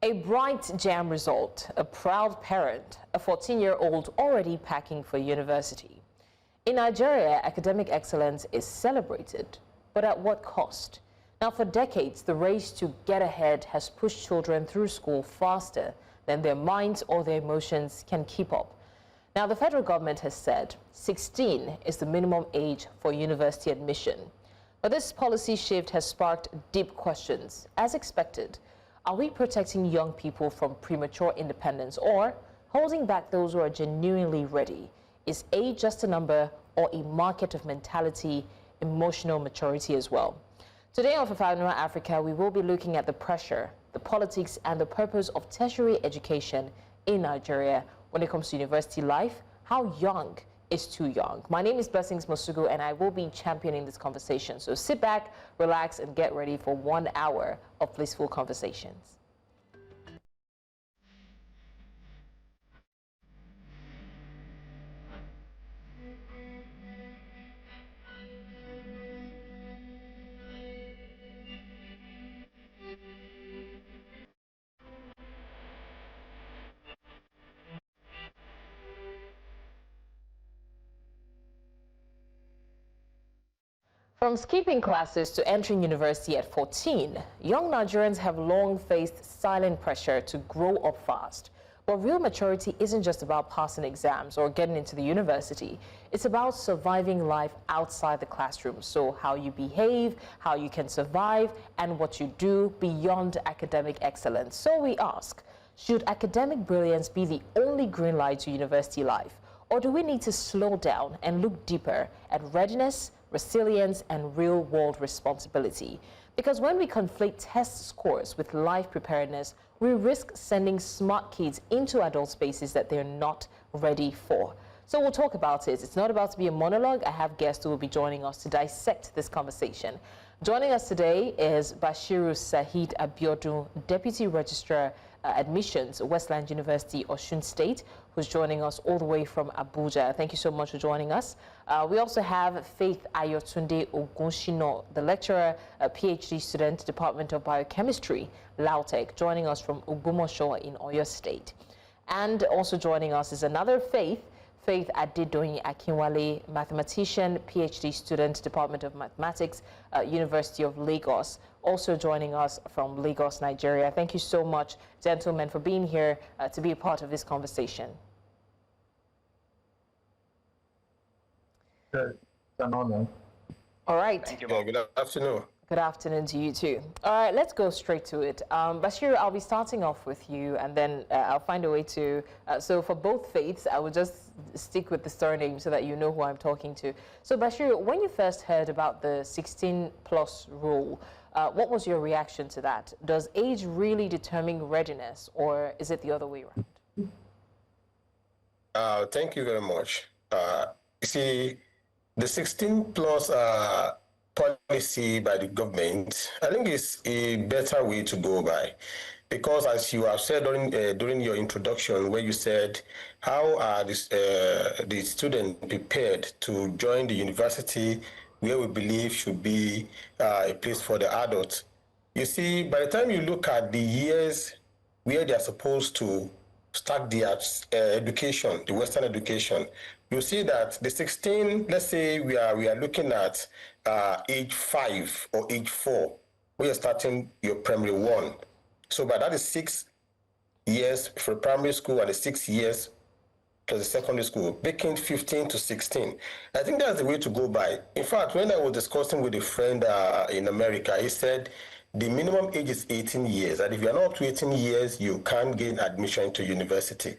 A bright JAMB result, a proud parent, a 14-year-old already packing for university. In Nigeria, academic excellence is celebrated, but at what cost? Now, for decades, the race to get ahead has pushed children through school faster than their minds or their emotions can keep up. Now, the federal government has said 16 is the minimum age for university admission. But this policy shift has sparked deep questions. As expected, are we protecting young people from premature independence or holding back those who are genuinely ready? Is age just a number or a market of mentality, emotional maturity as well? Today on Fafanuwa Africa, we will be looking at the pressure, the politics and the purpose of tertiary education in Nigeria when it comes to university life. How young is too young? My name is Blessings Mosugu and I will be championing this conversation. So sit back, relax and get ready for 1 hour of blissful conversations. From skipping classes to entering university at 14, young Nigerians have long faced silent pressure to grow up fast. But real maturity isn't just about passing exams or getting into the university. It's about surviving life outside the classroom. So how you behave, how you can survive, and what you do beyond academic excellence. So we ask, should academic brilliance be the only green light to university life? Or do we need to slow down and look deeper at readiness, resilience, and real-world responsibility? Because when we conflate test scores with life preparedness, we risk sending smart kids into adult spaces that they're not ready for. So we'll talk about it. It's not about to be a monologue. I have guests who will be joining us to dissect this conversation. Joining us today is Bashiru Saheed Abiodun, Deputy Registrar Admissions, Westland University, Osun State, who's joining us all the way from Abuja. Thank you so much for joining us. We also have Faith Ayotunde-Ogunsina, the lecturer, a PhD student, Department of Biochemistry, LAUTECH, joining us from Ogbomoso in Oyo State. And also joining us is another Faith Adedoyin-Akinwale, mathematician, PhD student, Department of Mathematics, University of Lagos, also joining us from Lagos, Nigeria. Thank you so much, gentlemen, for being here to be a part of this conversation. It's an honor. All right. Thank you. Good afternoon. Good afternoon to you too. All right, let's go straight to it. Bashiru, I'll be starting off with you, and then I'll find a way to. So for both faiths, I will just stick with the surname so that you know who I'm talking to. So Bashiru, when you first heard about the 16+ rule, what was your reaction to that? Does age really determine readiness, or is it the other way around? Thank you very much. You see, the 16+ policy by the government, I think is a better way to go by, because as you have said during your introduction, where you said how are the students prepared to join the university where we believe should be a place for the adults. You see, by the time you look at the years where they are supposed to start their education, the Western education, you see that the 16, let's say we are looking at age 5 or age 4, when you're starting your primary 1. So by that is 6 years for primary school and the 6 years plus the secondary school, making 15 to 16. I think that's the way to go by. In fact, when I was discussing with a friend in America, he said the minimum age is 18 years. And if you're not up to 18 years, you can't gain admission to university.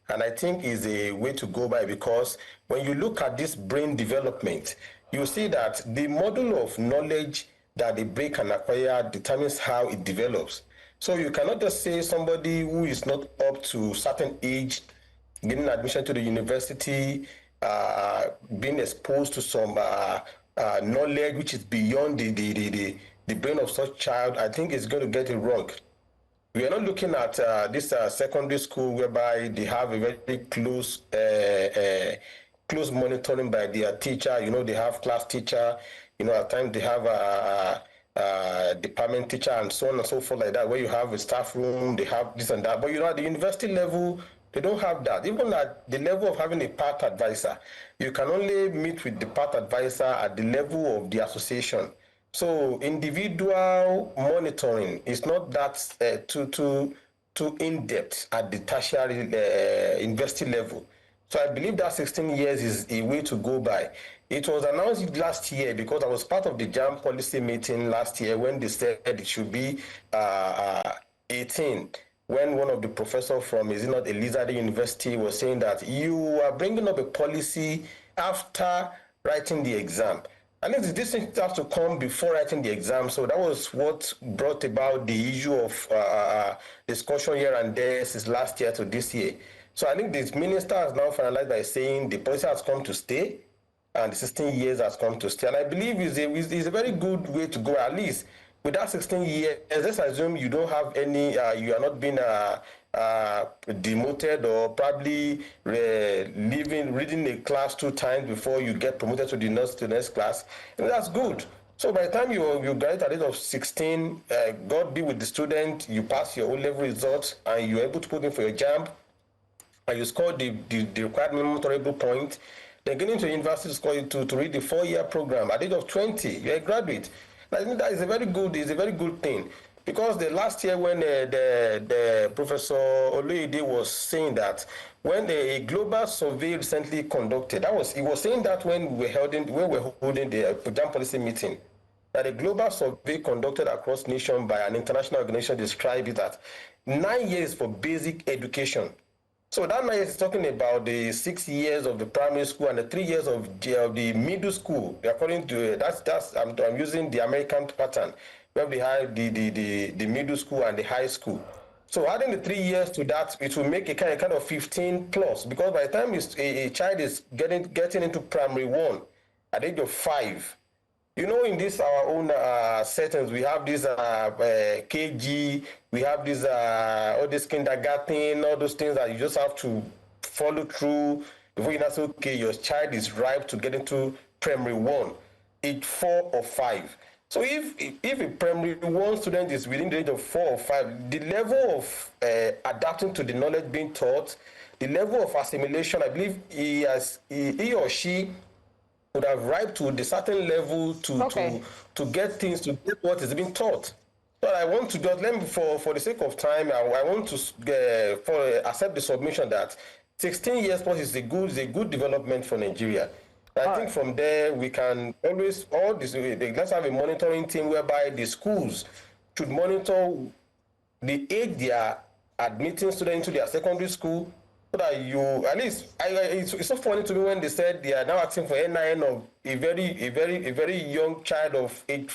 And I think is a way to go by, because when you look at this brain development, you see that the model of knowledge that the brain can acquire determines how it develops. So you cannot just say somebody who is not up to certain age getting admission to the university, being exposed to some knowledge which is beyond the brain of such child, I think is going to get it wrong. We are not looking at this secondary school whereby they have a very close monitoring by their teacher. You know, they have class teacher. You know, at times they have department teacher and so on and so forth like that, where you have a staff room, they have this and that. But you know, at the university level, they don't have that. Even at the level of having a part advisor, you can only meet with the part advisor at the level of the association. So individual monitoring is not that too in-depth at the tertiary university level. So I believe that 16 years is a way to go by. It was announced last year because I was part of the JAM policy meeting last year when they said it should be 18. When one of the professors from, is it not Elizabeth University, was saying that you are bringing up a policy after writing the exam. And this thing has to come before writing the exam. So that was what brought about the issue of discussion here and there since last year to this year. So I think this minister has now finalized by saying the policy has come to stay and the 16 years has come to stay. And I believe it's a very good way to go, at least. With that 16 years, let's assume you don't have any, you are not being demoted or probably reading a class 2 times before you get promoted to the next class. And that's good. So by the time you graduate at the age of 16, God be with the student, you pass your O-level results and you're able to put in for your JAMB, and you score the required minimum tolerable point, then getting to university to read the 4-year program. At the age of 20, you're a graduate. I think that is a very good thing. Because the last year when the Professor Oloyede was saying that when a global survey recently conducted, he was saying that when we were holding the JAM policy meeting, that a global survey conducted across nation by an international organization described it that 9 years for basic education. So that 9 years is talking about the 6 years of the primary school and the 3 years of the middle school. According to I'm using the American pattern, where we have the middle school and the high school. So adding the 3 years to that, it will make a kind of 15 plus, because by the time a child is getting into primary 1 at the age of 5, you know, in this our own settings, we have this KG, we have this all this kindergarten, all those things that you just have to follow through before you know, say, okay, your child is ripe to get into primary 1, age 4 or 5. So if a primary 1 student is within the age of 4 or 5, the level of adapting to the knowledge being taught, the level of assimilation, I believe he or she would have arrived to the certain level to get what is being taught. But I want to just, let me, for the sake of time, I want to accept the submission that 16 years plus is a good development for Nigeria. I think from there we can always, let's have a monitoring team whereby the schools should monitor the age they are admitting students into their secondary school, so that you, at least, it's so funny to me when they said they are now asking for NIN of a very young child of age,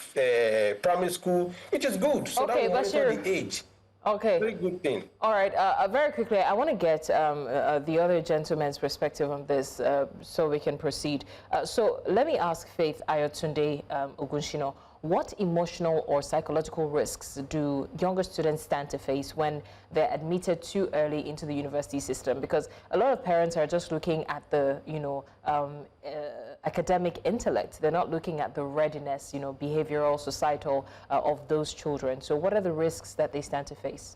primary school, which is good. So okay, that will monitor the age. Okay. Very good thing. All right. Very quickly, I want to get the other gentleman's perspective on this so we can proceed. So let me ask Faith Ayotunde-Ogunsina, what emotional or psychological risks do younger students stand to face when they're admitted too early into the university system? Because a lot of parents are just looking at the, academic intellect. They're not looking at the readiness, behavioral, societal of those children. So what are the risks that they stand to face?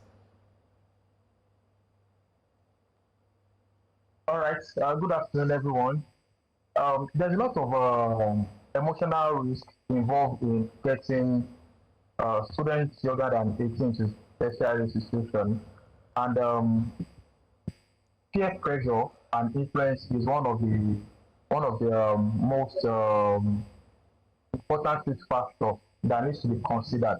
All right. Good afternoon, everyone. There's a lot of emotional risk involved in getting students younger than 18 to tertiary institution, and peer pressure and influence is one of the most important risk factors that needs to be considered.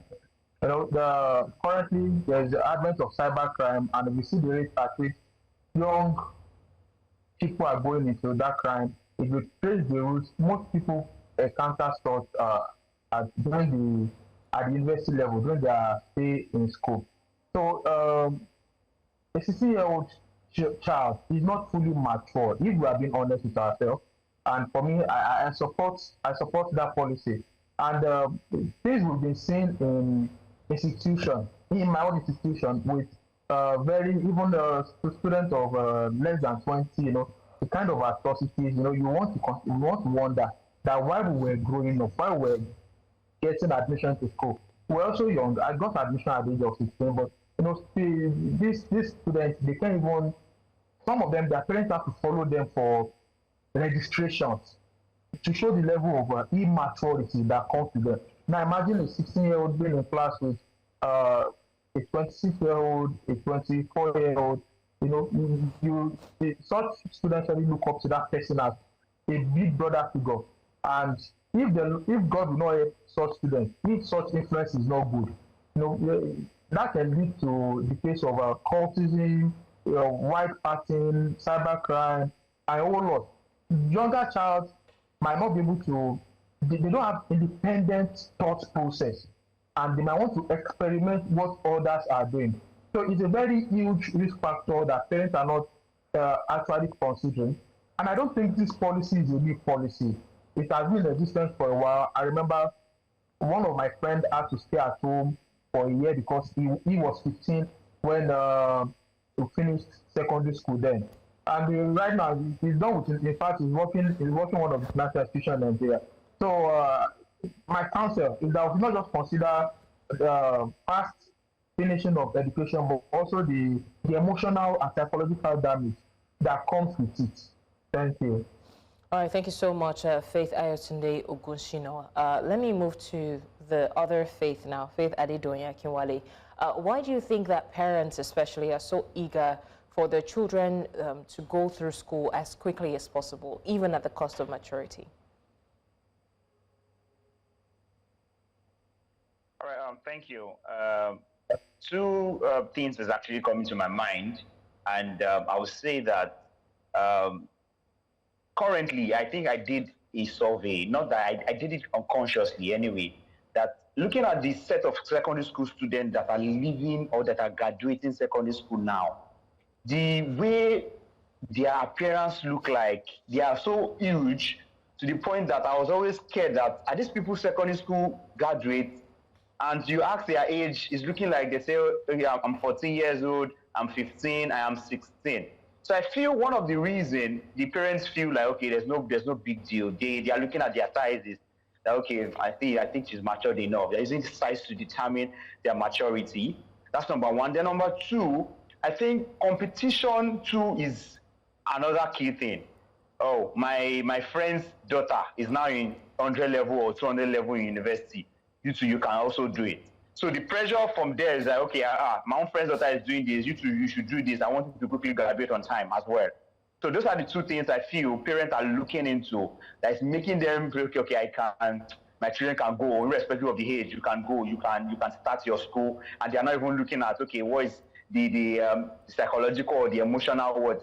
Currently there's the advent of cybercrime, and we see the rate at which young people are going into that crime. If you trace the roots, most people encounter such at the university level during their stay in school. So a 16-year-old child is not fully mature, if we are being honest with ourselves. And for me, I support that policy. And things we've been seeing in my own institution, with students of less than 20, the kind of atrocities, you want to wonder that while we were growing up, while we were getting admission to school. We're also young. I got admission at the age of 16, but these students, they can't even, some of them, their parents have to follow them for registrations to show the level of immaturity that comes to them. Now imagine a 16-year-old being in class with a 26-year-old, a 24-year-old. Such students really look up to that person as a big brother figure. And if God will not help such students, if such influence is not good, that can lead to the case of cultism, white partying, cybercrime, and a whole lot. Younger child might not be able to, they don't have independent thought process, and they might want to experiment what others are doing. So it's a very huge risk factor that parents are not actually considering. And I don't think this policy is a new policy. It has been in existence for a while. I remember one of my friends had to stay at home for a year because he was 15 when he finished secondary school then. And right now he's done with it. In fact, he's working one of the financial institutions in Nigeria. So my counsel is that we not just consider fast finishing of education, but also the emotional and psychological damage that comes with it. Thank you. All right, thank you so much, Faith Ayotunde-Ogunsina. Let me move to the other Faith now, Faith Adedoyin-Akinwale. Why do you think that parents especially are so eager for their children to go through school as quickly as possible, even at the cost of maturity? All right, thank you. Two things is actually coming to my mind, and I would say that currently, I think I did a survey, not that I did it unconsciously anyway, that looking at the set of secondary school students that are leaving or that are graduating secondary school now, the way their appearance look like, they are so huge to the point that I was always scared that are these people secondary school graduates, and you ask their age, it's looking like they say, okay, I'm 14 years old, I'm 15, I am 16. So I feel one of the reasons the parents feel like, okay, there's no big deal. They are looking at their sizes. That, okay, I think she's matured enough. They're using size to determine their maturity. That's number one. Then number two, I think competition too is another key thing. Oh, my friend's daughter is now in 100 level or 200 level in university. You too, you can also do it. So the pressure from there is like, okay, my own friend's daughter is doing this, you too, you should do this. I want you to quickly graduate on time as well. So those are the two things I feel parents are looking into that is making them, okay, my children can go, irrespective of the age, you can go, you can start your school, and they're not even looking at, okay, what is the psychological or the emotional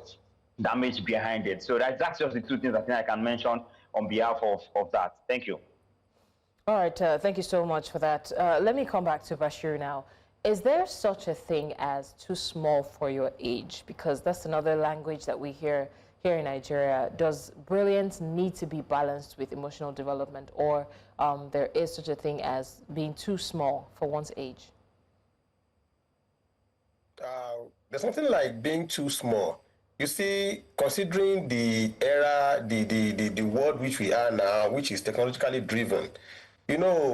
damage behind it. So that's just the two things I think I can mention on behalf of that. Thank you. All right, thank you so much for that. Let me come back to Bashiru now. Is there such a thing as too small for your age? Because that's another language that we hear here in Nigeria. Does brilliance need to be balanced with emotional development, or there is such a thing as being too small for one's age? There's something like being too small. You see, considering the era, the world which we are now, which is technologically driven,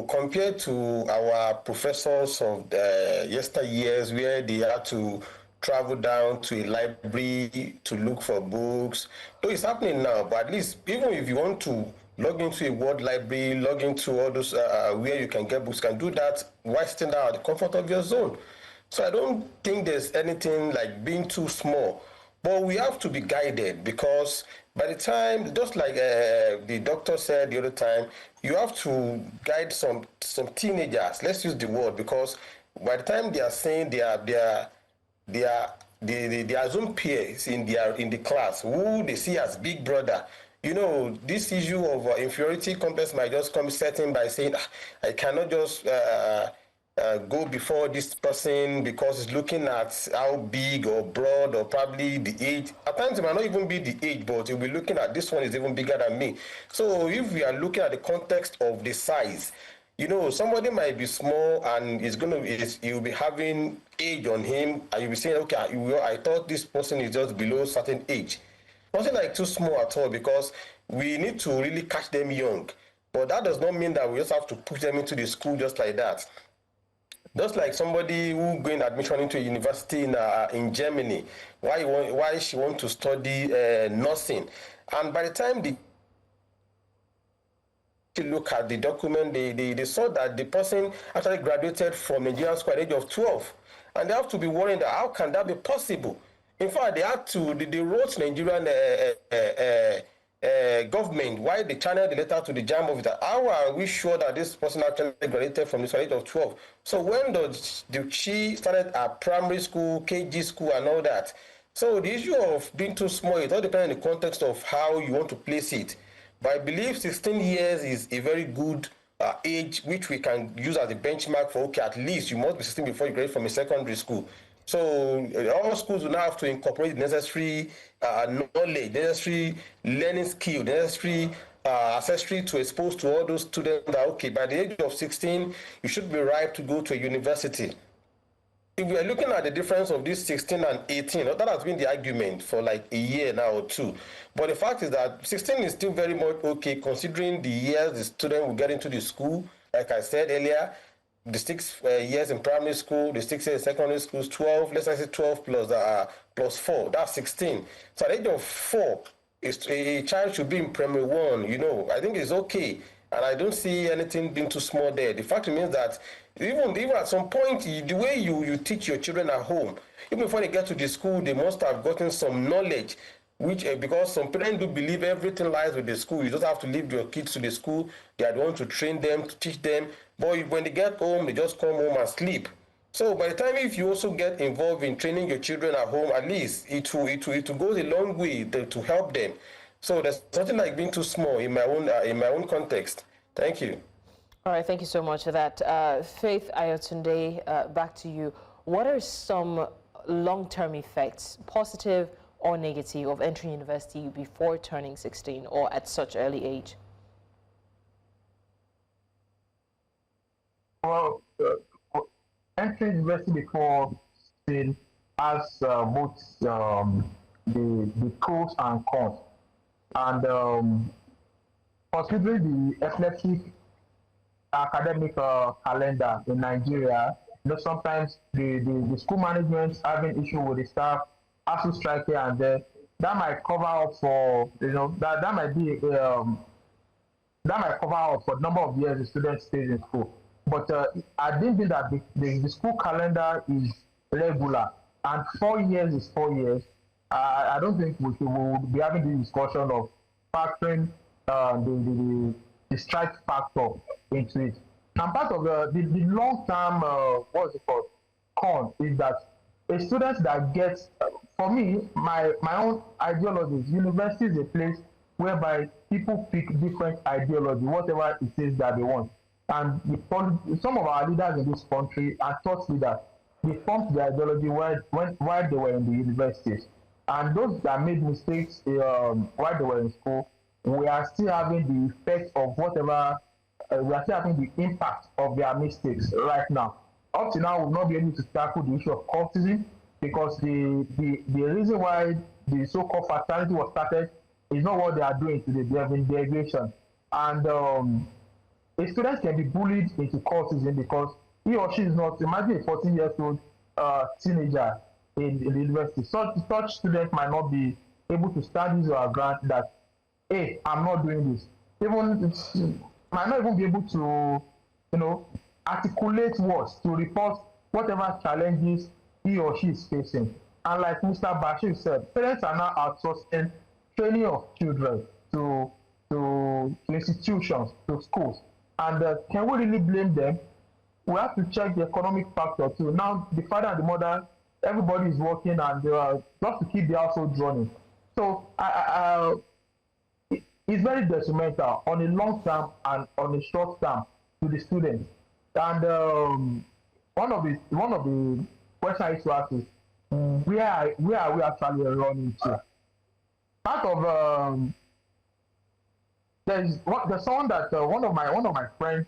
compared to our professors of the yesteryears, where they had to travel down to a library to look for books. Though it's happening now, but at least even if you want to log into a world library, log into all those where you can get books, can do that while staying down at the comfort of your zone. So I don't think there's anything like being too small. But we have to be guided, because by the time, just like the doctor said the other time, you have to guide some teenagers. Let's use the word, because by the time they are saying they assume peers in the class who they see as big brother. This issue of inferiority complex might just come setting by saying, I cannot just go before this person because it's looking at how big or broad or probably the age. At times it might not even be the age, but you'll be looking at this one is even bigger than me. So if we are looking at the context of the size, somebody might be small and you'll be having age on him, and you'll be saying, okay, I thought this person is just below a certain age. Nothing like too small at all, because we need to really catch them young. But that does not mean that we just have to push them into the school just like that. Just like somebody who going admission into a university in Germany, why she want to study nursing, and by the time they look at the document, they saw that the person actually graduated from Nigerian school at the age of 12, and they have to be worried that how can that be possible. In fact, they wrote Nigerian government why they channeled the letter to the JAMB officer. How are we sure that this person actually graduated from this age of 12? So when she started at primary school, KG school, and all that? So the issue of being too small, it all depends on the context of how you want to place it. But I believe 16 years is a very good age which we can use as a benchmark for, okay, at least you must be 16 before you graduate from a secondary school. So all schools will now have to incorporate the necessary knowledge, necessary learning skill, necessary accessory to expose to all those students that, okay, by the age of 16, you should be ripe to go to a university. If we are looking at the difference of this 16 and 18, that has been the argument for like a year now or two. But the fact is that 16 is still very much okay considering the years the student will get into the school. Like I said earlier, the 6 years in primary school, the 6 years in secondary school is 12. Let's say 12 plus 4, that's 16. So at the age of 4, a child should be in primary 1. You know, I think it's okay. And I don't see anything being too small there. The fact remains that even at some point, the way you teach your children at home, even before they get to the school, they must have gotten some knowledge, which because some parents do believe everything lies with the school. You just have to leave your kids to the school. They are the ones to train them, to teach them. But when they get home, they just come home and sleep. So by the time if you also get involved in training your children at home, at least it will go a long way to help them. So there's nothing like being too small in my own context. Thank you. All right, thank you so much for that. Faith Ayotunde, back to you. What are some long-term effects, positive or negative, of entering university before turning 16 or at such early age? Well, entering university before 16 has both the pros and cons. And considering the eclectic academic calendar in Nigeria, you know, sometimes the school management having issue with the staff, has to strike here and there. That might cover up for, you know, that might be that might cover up for the number of years the student stays in school. But I didn't think that the school calendar is regular, and 4 years is 4 years. I don't think we will be having the discussion of factoring the strike factor into it. And part of the long-term, what's it called, con is that a student that gets, for me, my own ideology is university is a place whereby people pick different ideology, whatever it is that they want. And some of our leaders in this country are thought leaders. They formed their ideology while they were in the universities. And those that made mistakes while they were in school, we are still having the effect of whatever, we are still having the impact of their mistakes right now. Up to now, we'll not be able to tackle the issue of cultism, because the reason why the so-called fraternity was started is not what they are doing today. They have been derivation. And a student can be bullied into cultism because he or she is not, imagine a 14-year-old teenager in the university. Such students might not be able to stand his or her ground that, hey, I'm not doing this. Might not even be able to, you know, articulate words to report whatever challenges he or she is facing. And like Mr. Bashiru said, parents are now outsourcing training of children to institutions, to schools. And can we really blame them? We have to check the economic factor too. Now, the father and the mother, everybody is working, and just to keep the household running. So it's very detrimental on a long term and on a short term to the students. And one of the questions I used to ask is, where are we actually running to? Part of there's someone that one of my friends,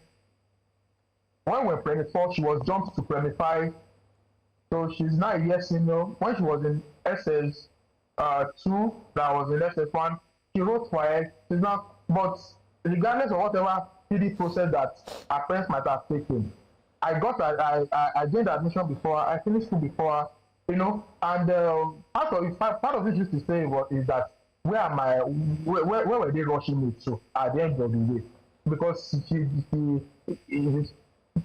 when we were Premier 4, she was jumped to Premier 5, so she's now a year senior. When she was in SS2, that was in SS1, she wrote for it. She's not, but regardless of whatever PD process that our parents might have taken, I gained admission before, I finished school before, you know, and part of it used to say is that where were they rushing me to at the end of the day? Because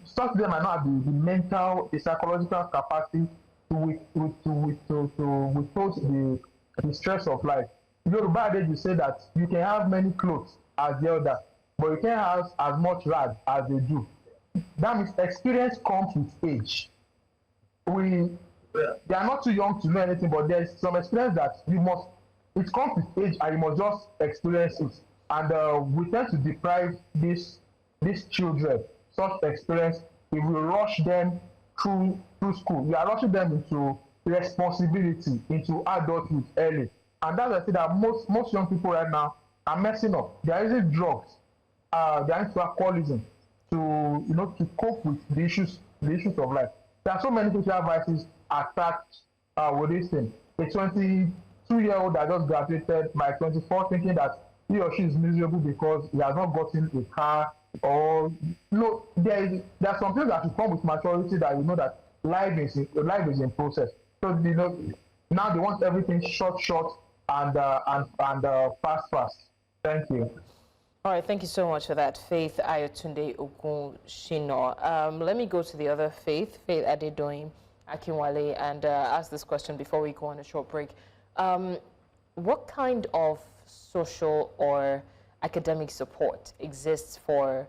such them might not have the mental, the psychological capacity to withhold the stress of life. Yoruba adage you say that you can have many clothes as the other, but you can't have as much rag as they do. That means experience comes with age. They are not too young to know anything, but there's some experience that it comes with age and you must just experience it. And we tend to deprive these children such experience if we rush them through school. We are rushing them into responsibility, into adulthood early. And that's why I say that most young people right now are messing up. They are using drugs, they are into alcoholism to cope with the issues of life. There are so many social vices attacked with this thing. A 22-year-old that just graduated by 24 thinking that he or she is miserable because he has not gotten a car, or there are some things that will come with maturity that you know that life is in process. So now they want everything short and fast. Thank you. All right, thank you so much for that, Faith Ayotunde-Ogunsina. Let me go to the other Faith Adedoyin-Akinwale, and ask this question before we go on a short break. What kind of social or academic support exists for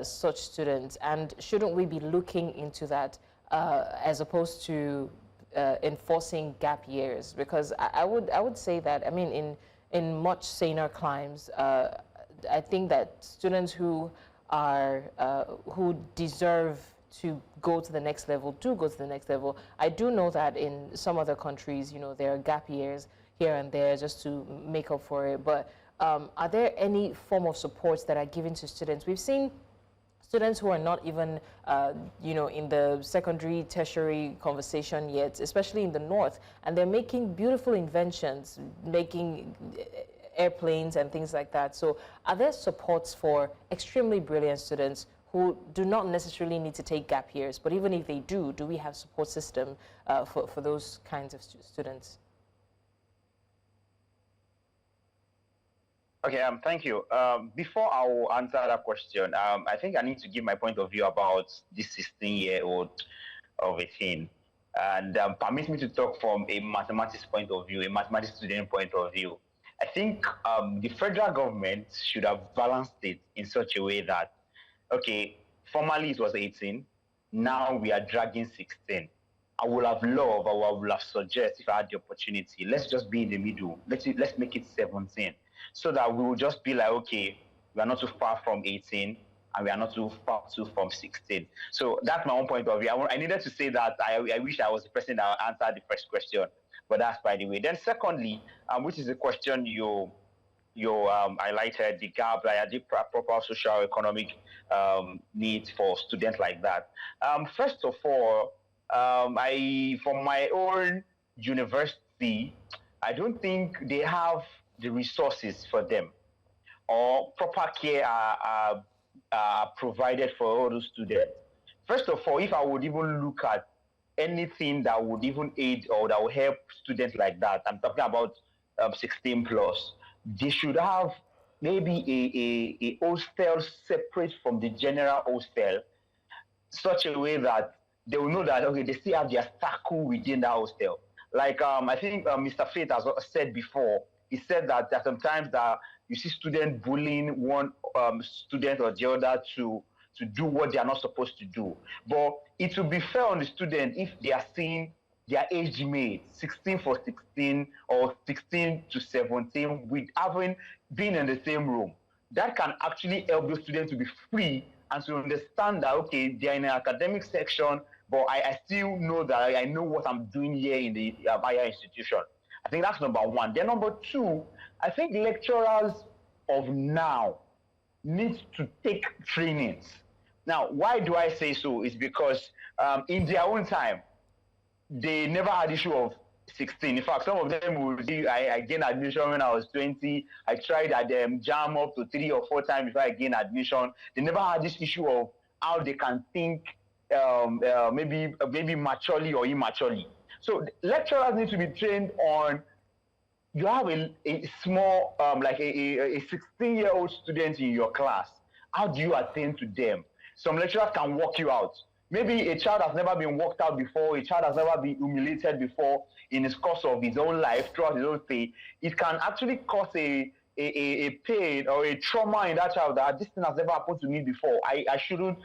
such students, and shouldn't we be looking into that as opposed to enforcing gap years? Because I would say that, I mean, in much saner climes, I think that students who deserve to go to the next level do go to the next level. I do know that in some other countries, there are gap years here and there just to make up for it. But are there any form of supports that are given to students? We've seen students who are not even, in the secondary, tertiary conversation yet, especially in the north, and they're making beautiful inventions, making airplanes and things like that. So are there supports for extremely brilliant students who do not necessarily need to take gap years, but even if they do we have support system for those kinds of students? Okay, thank you. Before I will answer that question, I think I need to give my point of view about this 16-year-old of 18. And permit me to talk from a mathematics point of view, a mathematics student point of view. I think the federal government should have balanced it in such a way that, okay, formally it was 18, now we are dragging 16. I would have loved, or I would have suggested, if I had the opportunity, let's just be in the middle. Let's make it 17. So that we will just be like, okay, we are not too far from 18 and we are not too far from 16. So that's my own point of view. I needed to say that. I wish I was the person that answered the first question, but that's by the way. Then secondly, which is the question you highlighted, the gap, the proper social economic needs for students like that. First of all, from my own university, I don't think they have the resources for them, or proper care are provided for all those students. First of all, if I would even look at anything that would even aid or that will help students like that, I'm talking about 16 plus, they should have maybe a hostel separate from the general hostel, such a way that they will know that, okay, they still have their circle within that hostel. Like I think Mr. Faith has said before, he said that there are sometimes that you see students bullying one student or the other to do what they are not supposed to do. But it will be fair on the student if they are seeing their age mates, 16 for 16 or 16 to 17, with having been in the same room. That can actually help the students to be free and to understand that, okay, they are in an academic section, but I still know that I know what I'm doing here in the higher institution. I think that's number one. Then number two, I think lecturers of now need to take trainings. Now, why do I say so? It's because in their own time, they never had issue of 16. In fact, some of them will see I gained admission when I was 20. I tried at JAM up to 3 or 4 times before I gained admission. They never had this issue of how they can think maybe maturely or immaturely. So lecturers need to be trained on. You have a small, like a 16-year-old student in your class. How do you attend to them? Some lecturers can walk you out. Maybe a child has never been walked out before, a child has never been humiliated before in the course of his own life, throughout his own stay. It can actually cause a pain or a trauma in that child that this thing has never happened to me before. I shouldn't,